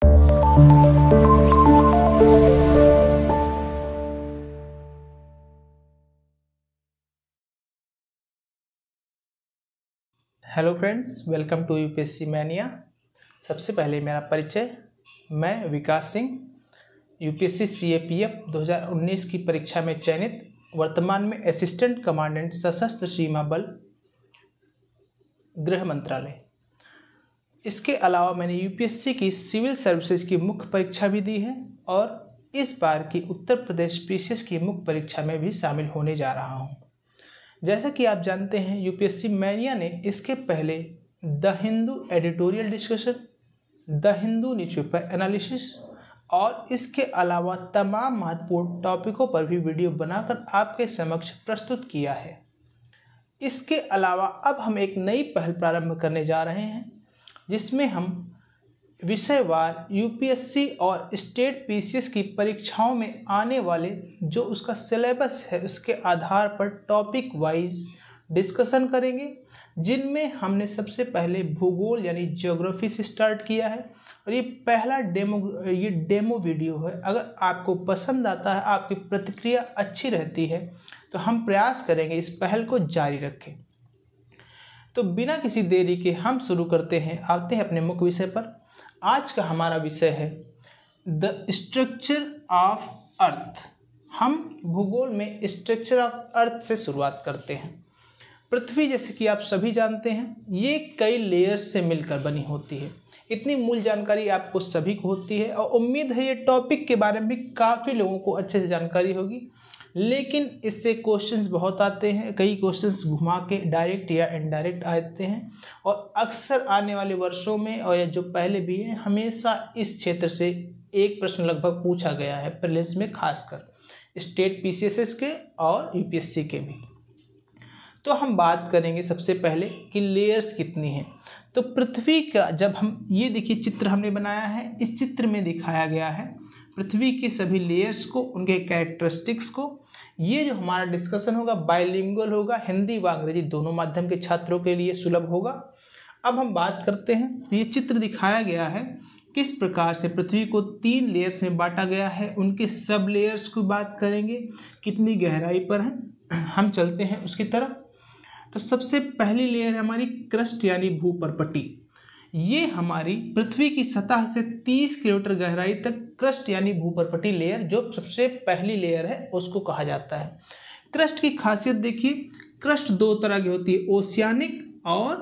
Hello friends, welcome to UPSC mania. सबसे पहले मेरा परिचय, मैं विकास सिंह, यूपीएससी सीएपीएफ 2019 की परीक्षा में चयनित, वर्तमान में असिस्टेंट कमांडेंट सशस्त्र सीमा बल, गृह मंत्रालय। इसके अलावा मैंने यूपीएससी की सिविल सर्विसेज की मुख्य परीक्षा भी दी है और इस बार की उत्तर प्रदेश पीसीएस की मुख्य परीक्षा में भी शामिल होने जा रहा हूँ। जैसा कि आप जानते हैं, यूपीएससी मैनिया ने इसके पहले the Hindu editorial discussion, the Hindu newspaper analysis और इसके अलावा तमाम महत्वपूर्ण टॉपिकों पर भी वीडियो बनाकर आपके समक्ष प्रस्तुत किया है। इसके अलावा अब हम एक नई पहल प्रारंभ करने जा रहे हैं, जिसमें हम विषयवार यूपीएससी और स्टेट पीसीएस की परीक्षाओं में आने वाले जो उसका सिलेबस है उसके आधार पर टॉपिक वाइज डिस्कशन करेंगे, जिनमें हमने सबसे पहले भूगोल यानी ज्योग्राफी से स्टार्ट किया है और ये पहला डेमो वीडियो है। अगर आपको पसंद आता है, आपकी प्रतिक्रिया अच्छी रहती है, तो हम प्रयास करेंगे इस पहल को जारी रखें। तो बिना किसी देरी के हम शुरू करते हैं, आते हैं अपने मुख्य विषय पर। आज का हमारा विषय है द स्ट्रक्चर ऑफ अर्थ। हम भूगोल में स्ट्रक्चर ऑफ अर्थ से शुरुआत करते हैं। पृथ्वी, जैसे कि आप सभी जानते हैं, ये कई लेयर्स से मिलकर बनी होती है। इतनी मूल जानकारी आपको सभी को होती है और उम्मीद है ये टॉपिक के बारे में भी काफ़ी लोगों को अच्छे से जानकारी होगी। लेकिन इससे क्वेश्चंस बहुत आते हैं, कई क्वेश्चंस घुमा के डायरेक्ट या इनडायरेक्ट आते हैं और अक्सर आने वाले वर्षों में और जो पहले भी हैं, हमेशा इस क्षेत्र से एक प्रश्न लगभग पूछा गया है, प्रीलिम्स में खासकर स्टेट पीसीएस के और यूपीएससी के भी। तो हम बात करेंगे सबसे पहले कि लेयर्स कितनी हैं। तो पृथ्वी का, जब हम ये देखिए चित्र हमने बनाया है, इस चित्र में दिखाया गया है पृथ्वी के सभी लेयर्स को, उनके कैरेक्टरिस्टिक्स को। ये जो हमारा डिस्कशन होगा बाइलिंगुअल होगा, हिंदी व अंग्रेजी दोनों माध्यम के छात्रों के लिए सुलभ होगा। अब हम बात करते हैं, तो ये चित्र दिखाया गया है किस प्रकार से पृथ्वी को 3 लेयर्स में बांटा गया है, उनके सब लेयर्स की बात करेंगे, कितनी गहराई पर है। हम चलते हैं उसकी तरफ। तो सबसे पहली लेयर है हमारी क्रस्ट यानी भूपर्पटी। ये हमारी पृथ्वी की सतह से 30 किलोमीटर गहराई तक क्रस्ट यानी भूपर्पटी लेयर, जो सबसे पहली लेयर है, उसको कहा जाता है। क्रस्ट की खासियत देखिए, क्रस्ट 2 तरह की होती है, ओशियानिक और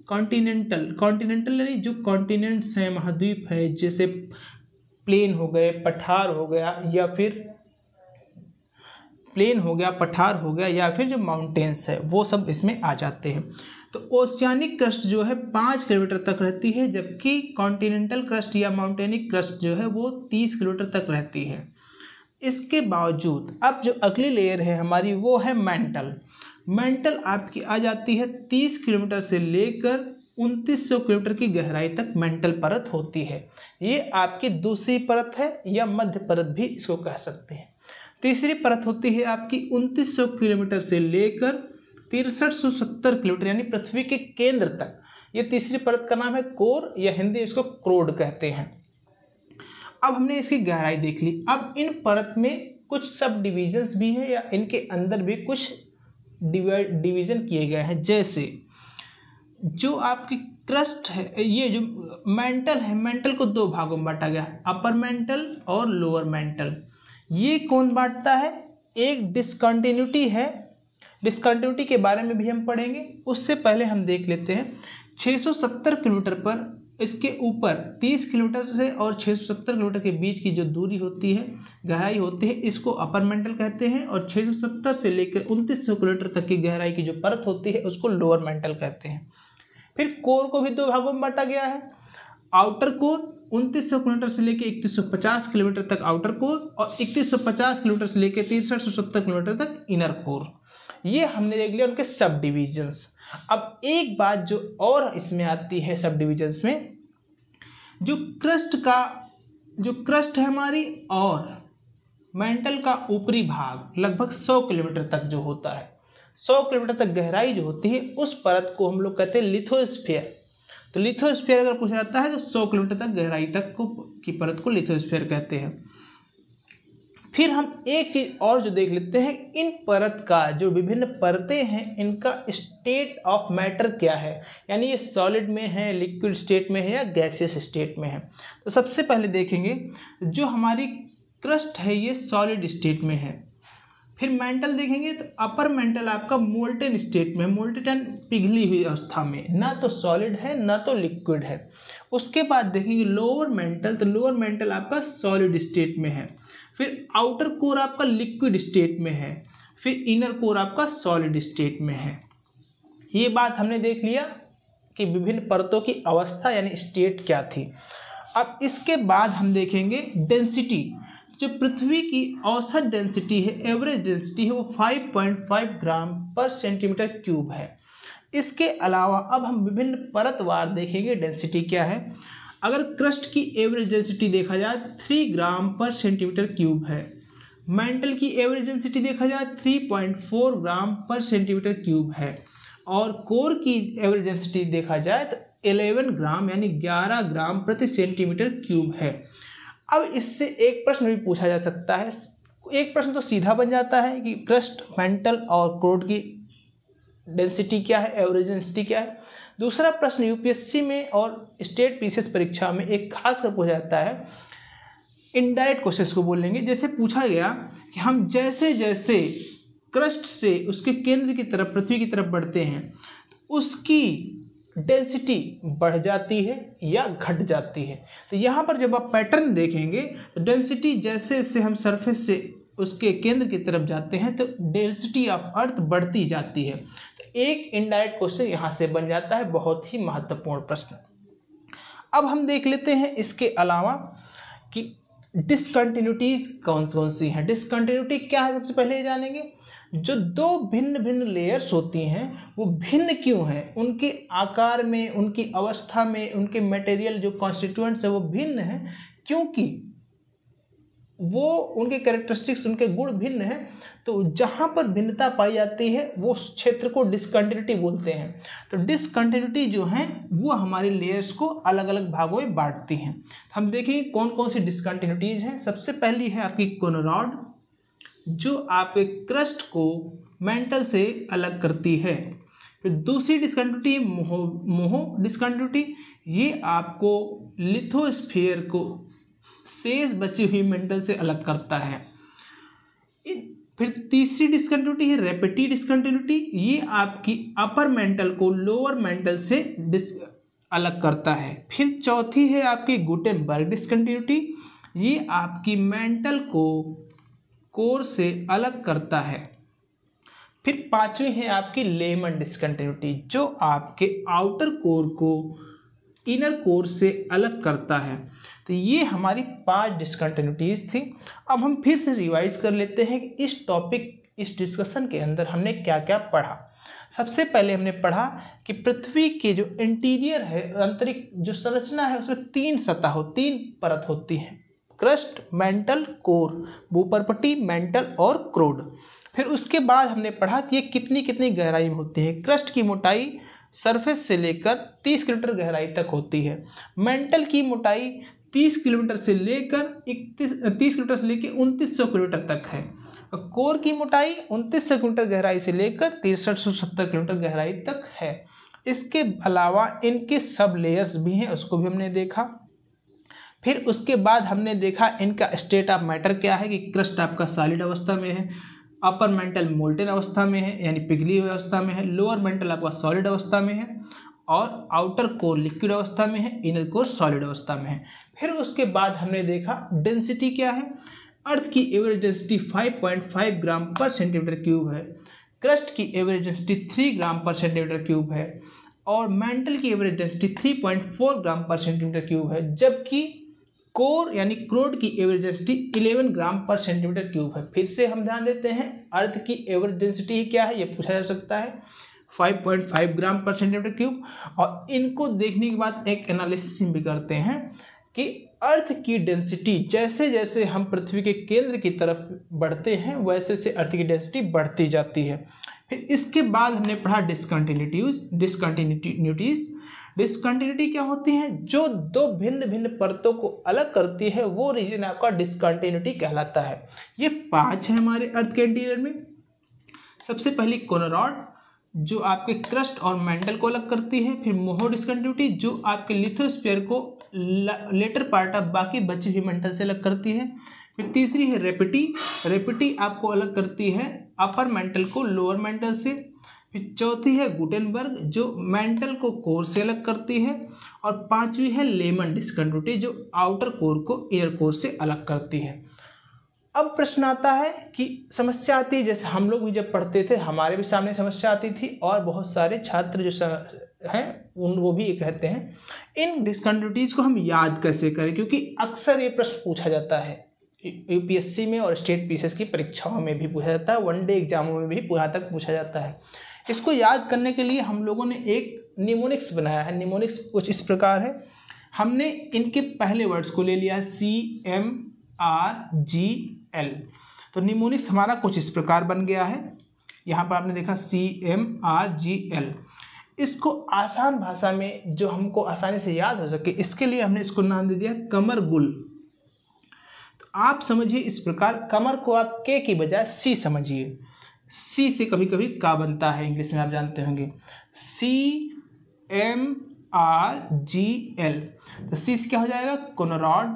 कॉन्टिनेंटल। कॉन्टिनेंटल यानी जो कॉन्टिनेंट्स हैं, महाद्वीप है, जैसे प्लेन हो गए, पठार हो गया, या फिर प्लेन हो गया, पठार हो गया, या फिर जो माउंटेन्स है, वो सब इसमें आ जाते हैं। तो ओशियानिक क्रस्ट जो है 5 किलोमीटर तक रहती है, जबकि कॉन्टिनेंटल क्रस्ट या माउंटेनिक क्रस्ट जो है वो 30 किलोमीटर तक रहती है। इसके बावजूद अब जो अगली लेयर है हमारी, वो है मेंटल। मेंटल आपकी आ जाती है 30 किलोमीटर से लेकर 2900 किलोमीटर की गहराई तक मेंटल परत होती है। ये आपकी दूसरी परत है या मध्य परत भी इसको कह सकते हैं। तीसरी परत होती है आपकी 2900 किलोमीटर से लेकर 6370 किलोमीटर यानी पृथ्वी के केंद्र तक। ये तीसरी परत का नाम है कोर, या हिंदी इसको क्रोड कहते हैं। अब हमने इसकी गहराई देख ली। अब इन परत में कुछ सब डिविजन्स भी हैं, या इनके अंदर भी कुछ डिवीजन किए गए हैं। जैसे जो आपकी क्रस्ट है, ये जो मेंटल है, मेंटल को 2 भागों में बांटा गया है, अपर मेंटल और लोअर मेंटल। ये कौन बांटता है? एक डिसकंटिन्यूटी है, डिसकंटिन्यूटी के बारे में भी हम पढ़ेंगे। उससे पहले हम देख लेते हैं 670 किलोमीटर पर, इसके ऊपर 30 किलोमीटर से और 670 किलोमीटर के बीच की जो दूरी होती है, गहराई होती है, इसको अपर मेंटल कहते हैं। और 670 से लेकर 2900 किलोमीटर तक की गहराई की जो परत होती है, उसको लोअर मेंटल कहते हैं। फिर कोर को भी 2 भागों में बांटा गया है। आउटर कोर 2900 किलोमीटर से लेकर 3150 किलोमीटर तक आउटर कोर, और 3150 किलोमीटर से लेकर 6370 किलोमीटर तक इनर कोर। ये हमने देख लिया उनके सब डिविजन्स। अब एक बात जो और इसमें आती है सब डिविजन्स में, जो क्रस्ट है हमारी और मेंटल का ऊपरी भाग लगभग 100 किलोमीटर तक जो होता है, 100 किलोमीटर तक गहराई जो होती है, उस परत को हम लोग कहते हैं लिथोस्फीयर। तो लिथोस्फीयर अगर पूछा जाता है तो 100 किलोमीटर तक गहराई तक की परत को लिथोस्फीयर कहते हैं। फिर हम एक चीज और जो देख लेते हैं, इन परत का जो विभिन्न परतें हैं इनका स्टेट ऑफ मैटर क्या है, यानी ये सॉलिड में है, लिक्विड स्टेट में है या गैसियस स्टेट में है। तो सबसे पहले देखेंगे जो हमारी क्रस्ट है ये सॉलिड स्टेट में है। फिर मेंटल देखेंगे तो अपर मेंटल आपका मोल्टेन स्टेट में, मोल्टेन पिघली हुई अवस्था में, ना तो सॉलिड है ना तो लिक्विड है। उसके बाद देखेंगे लोअर मेंटल, तो लोअर मेंटल आपका सॉलिड स्टेट में है। फिर आउटर कोर आपका लिक्विड स्टेट में है। फिर इनर कोर आपका सॉलिड स्टेट में है। ये बात हमने देख लिया कि विभिन्न परतों की अवस्था यानी स्टेट क्या थी। अब इसके बाद हम देखेंगे डेंसिटी। जो पृथ्वी की औसत डेंसिटी है, एवरेज डेंसिटी है, वो 5.5 ग्राम पर सेंटीमीटर क्यूब है। इसके अलावा अब हम विभिन्न परतवार देखेंगे डेंसिटी क्या है। अगर क्रस्ट की एवरेज डेंसिटी देखा जाए 3 ग्राम पर सेंटीमीटर क्यूब है। मेंटल की एवरेज डेंसिटी देखा जाए 3.4 ग्राम पर सेंटीमीटर क्यूब है। और कोर की एवरेज डेंसिटी देखा जाए तो 11 ग्राम यानी 11 ग्राम प्रति सेंटीमीटर क्यूब है। अब इससे एक प्रश्न भी पूछा जा सकता है। एक प्रश्न तो सीधा बन जाता है कि क्रस्ट, मेंटल और कोर की डेंसिटी क्या है, एवरेज डेंसिटी क्या है। दूसरा प्रश्न यूपीएससी में और स्टेट पीसीएस परीक्षा में एक खास कर पूछा जाता है, इनडायरेक्ट क्वेश्चंस को बोलेंगे। जैसे पूछा गया कि हम जैसे जैसे क्रस्ट से उसके केंद्र की तरफ, पृथ्वी की तरफ बढ़ते हैं, उसकी डेंसिटी बढ़ जाती है या घट जाती है। तो यहाँ पर जब आप पैटर्न देखेंगे तो डेंसिटी जैसे जैसे हम सरफेस से उसके केंद्र की तरफ जाते हैं तो डेंसिटी ऑफ अर्थ बढ़ती जाती है। तो एक इनडायरेक्ट क्वेश्चन यहाँ से बन जाता है, बहुत ही महत्वपूर्ण प्रश्न। अब हम देख लेते हैं इसके अलावा कि डिसकंटिन्यूटीज कौन कौन सी हैं। डिसकंटिन्यूटी क्या है, सबसे पहले ये जानेंगे। जो दो भिन्न भिन्न लेयर्स होती हैं वो भिन्न क्यों हैं, उनके आकार में, उनकी अवस्था में, उनके मटेरियल जो कॉन्स्टिट्यूएंट्स है वो भिन्न हैं, क्योंकि वो उनके कैरेक्टरिस्टिक्स, उनके गुण भिन्न हैं। तो जहाँ पर भिन्नता पाई जाती है वो उस क्षेत्र को डिसकंटिन्यूटी बोलते हैं। तो डिसकंटिन्यूटी जो है वो हमारी लेयर्स को अलग अलग भागों में बांटती हैं। हम देखेंगे कौन कौन सी डिसकंटिन्यूटीज हैं। सबसे पहली है आपकी कोनोरॉड, जो आपके क्रस्ट को मेंटल से अलग करती है। फिर दूसरी डिसकंटिन्यूटी मोहो डिसकंटिन्यूटी, ये आपको लिथोस्फीयर को शेष बची हुई मेंटल से अलग करता है। फिर तीसरी डिसकंटिन्यूटी है रेपेटी डिसकंटिन्यूटी, ये आपकी अपर मेंटल को लोअर मेंटल से अलग करता है। फिर चौथी है आपकी गुटेनबर्ग डिसकंटिन्यूटी, ये आपकी मेंटल को कोर से अलग करता है। फिर पांचवी है आपकी लेमन डिसकंटिन्यूटी, जो आपके आउटर कोर को इनर कोर से अलग करता है। तो ये हमारी 5 डिसकंटिन्यूटीज थी। अब हम फिर से रिवाइज कर लेते हैं कि इस टॉपिक, इस डिस्कशन के अंदर हमने क्या क्या पढ़ा। सबसे पहले हमने पढ़ा कि पृथ्वी के जो इंटीरियर है, आंतरिक जो संरचना है, उसमें 3 सतह, 3 परत होती है, क्रस्ट, मेंटल, कोर, भूपर्पटी, मेंटल और क्रोड। फिर उसके बाद हमने पढ़ा कि ये कितनी कितनी गहराई में होती है। क्रस्ट की मोटाई सरफेस से लेकर 30 किलोमीटर गहराई तक होती है। मेंटल की मोटाई 30 किलोमीटर से लेकर 30 किलोमीटर से लेकर 2900 किलोमीटर तक है। और कोर की मोटाई 2900 किलोमीटर गहराई से लेकर 6370 किलोमीटर गहराई तक है। इसके अलावा इनके सब लेयर्स भी हैं, उसको भी हमने देखा। फिर उसके बाद हमने देखा इनका स्टेट ऑफ मैटर क्या है, कि क्रस्ट आपका सॉलिड अवस्था में है, अपर मेंटल मोल्टेन अवस्था में है यानी पिघली हुई अवस्था में है, लोअर मेंटल आपका सॉलिड अवस्था में है और आउटर कोर लिक्विड अवस्था में है, इनर कोर सॉलिड अवस्था में है। फिर उसके बाद हमने देखा डेंसिटी क्या है। अर्थ की एवरेज डेंसिटी 5.5 ग्राम पर सेंटीमीटर क्यूब है, क्रस्ट की एवरेज डेंसिटी 3 ग्राम पर सेंटीमीटर क्यूब है और मेंटल की एवरेज डेंसिटी 3.4 ग्राम पर सेंटीमीटर क्यूब है, जबकि कोर यानी क्रोड की एवरेज डेंसिटी 11 ग्राम पर सेंटीमीटर क्यूब है। फिर से हम ध्यान देते हैं अर्थ की एवरेज डेंसिटी क्या है, ये पूछा जा सकता है, 5.5 ग्राम पर सेंटीमीटर क्यूब। और इनको देखने के बाद एक एनालिसिस भी करते हैं कि अर्थ की डेंसिटी जैसे जैसे हम पृथ्वी के केंद्र की तरफ बढ़ते हैं वैसे से अर्थ की डेंसिटी बढ़ती जाती है। फिर इसके बाद हमने पढ़ा डिसकंटिन्यूटीज। डिसकंटिन्यूटी क्या होती है? जो दो भिन्न भिन्न परतों को अलग करती है वो रीजन आपका डिसकंटिन्यूटी कहलाता है। ये 5 है हमारे अर्थ के इंटीरियर में। सबसे पहली कोनोरॉड जो आपके क्रस्ट और मेंटल को अलग करती है। फिर मोहो डिसकंटिन्यूटी जो आपके लिथोस्फीयर को लेटर पार्ट ऑफ बाकी बची हुई मेंटल से अलग करती है। फिर तीसरी है रेपिटी। रेपिटी आपको अलग करती है अपर मेंटल को लोअर मेंटल से। फिर चौथी है गुटेनबर्ग जो मेंटल को कोर से अलग करती है। और पांचवी है लेमन डिसकंटिन्यूटी जो आउटर कोर को इनर कोर से अलग करती है। अब प्रश्न आता है कि समस्या आती है, जैसे हम लोग भी जब पढ़ते थे हमारे भी सामने समस्या आती थी और बहुत सारे छात्र जो हैं वो भी ये कहते हैं इन डिसकंटिन्यूटीज को हम याद कैसे करें, क्योंकि अक्सर ये प्रश्न पूछा जाता है यूपीएससी में और स्टेट पीसीएस की परीक्षाओं में भी पूछा जाता है, वनडे एग्जामों में भी यहाँ तक पूछा जाता है। इसको याद करने के लिए हम लोगों ने एक निमोनिक्स बनाया है। निमोनिक्स कुछ इस प्रकार है, हमने इनके पहले वर्ड्स को ले लिया CMRGL। तो निमोनिक्स हमारा कुछ इस प्रकार बन गया है। यहाँ पर आपने देखा CMRGL। इसको आसान भाषा में जो हमको आसानी से याद हो सके इसके लिए हमने इसको नाम दे दिया कमरगुल। तो आप समझिए इस प्रकार, कमर को आप के की बजाय सी समझिए। सी से कभी कभी का बनता है, इंग्लिश में आप जानते होंगे CMRGL। तो सी से क्या हो जाएगा? कोनोरॉड,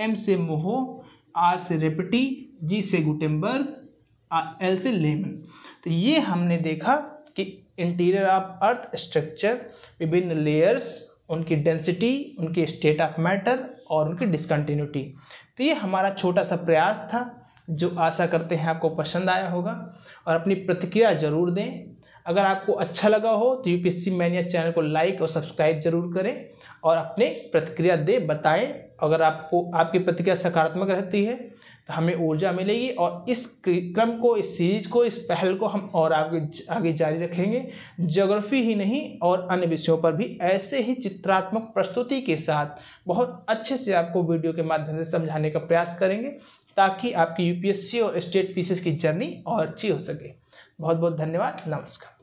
M से मोहो, R से रेपिटी, G से गुटेनबर्ग, L से लेमन। तो ये हमने देखा कि इंटीरियर ऑफ अर्थ स्ट्रक्चर, विभिन्न लेयर्स, उनकी डेंसिटी, उनकी स्टेट ऑफ मैटर और उनकी डिसकंटिन्यूटी। तो ये हमारा छोटा सा प्रयास था जो आशा करते हैं आपको पसंद आया होगा और अपनी प्रतिक्रिया ज़रूर दें। अगर आपको अच्छा लगा हो तो यूपीएससी मैनिया चैनल को लाइक और सब्सक्राइब जरूर करें और अपने प्रतिक्रिया दे बताएं। अगर आपको आपकी प्रतिक्रिया सकारात्मक रहती है तो हमें ऊर्जा मिलेगी और इस क्रम को, इस सीरीज को, इस पहल को हम और आगे जारी रखेंगे। ज्योग्राफी ही नहीं और अन्य विषयों पर भी ऐसे ही चित्रात्मक प्रस्तुति के साथ बहुत अच्छे से आपको वीडियो के माध्यम से समझाने का प्रयास करेंगे ताकि आपकी यूपीएससी और स्टेट पीसीएस की जर्नी और अच्छी हो सके। बहुत बहुत धन्यवाद। नमस्कार।